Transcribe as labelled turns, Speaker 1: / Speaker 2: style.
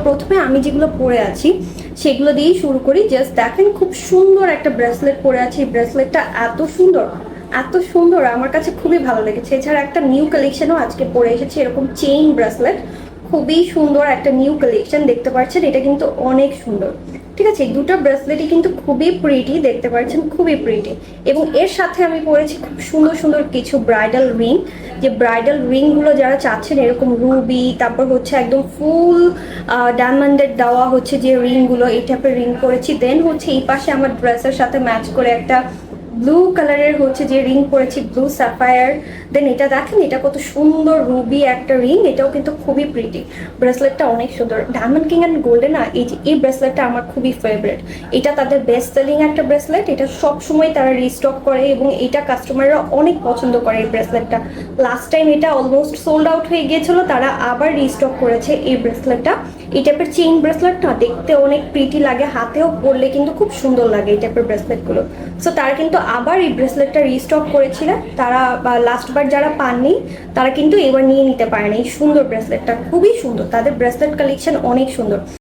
Speaker 1: প্রথমে আমি যেগুলো পরে আছি সেগুলো দিয়েই শুরু করি। জাস্ট দেখেন খুব সুন্দর একটা ব্রেসলেট পরে আছি। এই ব্রেসলেটটা এত সুন্দর, এত সুন্দর, আমার কাছে খুবই ভালো লেগেছে। এছাড়া একটা নিউ কালেকশনও আজকে পরে এসেছে, এরকম চেইন ব্রেসলেট, খুবই সুন্দর একটা নিউ কালেকশন। দেখতে পাচ্ছেন এটা কিন্তু অনেক সুন্দর। ঠিক আছে, এই দুটো ব্রেসলেটই কিন্তু খুবই প্রিটি, দেখতে পাচ্ছেন খুবই প্রিটি। এবং এর সাথে আমি পরেছি খুব সুন্দর সুন্দর কিছু ব্রাইডাল রিং। যে ব্রাইডাল রিং গুলো যারা চাচ্ছেন এরকম রুবি, তারপর হচ্ছে একদম ফুল ডায়মন্ডের দেওয়া হচ্ছে যে রিং গুলো, এই টাইপের রিং পরেছি। দেন হচ্ছে এই পাশে আমার ড্রেসের সাথে ম্যাচ করে একটা ব্লু কালারের হচ্ছে যে রিং পরেছি, ব্লু স্যাফায়ার। দেন এটা দেখেন, এটা কত সুন্দর রুবি একটা রিং, এটাও কিন্তু খুবই প্রিটি। ব্রেসলেটটা অনেক সুন্দর। ডায়মন্ড কিং অ্যান্ড গোল্ডে না এই যে এই ব্রেসলেটটা আমার খুবই ফেভারিট। এটা তাদের বেস্ট সেলিং একটা ব্রেসলেট, এটা সব সময় তারা রিস্টক করে এবং এটা কাস্টমাররা অনেক পছন্দ করে। এই ব্রেসলেটটা লাস্ট টাইম এটা অলমোস্ট সোল্ড আউট হয়ে গিয়েছিল, তারা আবার রিস্টক করেছে এই ব্রেসলেটটা। এই টাইপের চেইন ব্রেসলেট না দেখতে অনেক প্রিটি লাগে, হাতেও পরলে কিন্তু খুব সুন্দর লাগে এই টাইপের ব্রেসলেটগুলো। সো তারা কিন্তু আবার এই ব্রেসলেটটা রিস্টক করেছিলেন। তারা লাস্ট বার যারা পাননি তারা কিন্তু এবার নিয়ে নিতে পারেন এই সুন্দর ব্রেসলেটটা, খুবই সুন্দর। তাদের ব্রেসলেট কালেকশন অনেক সুন্দর।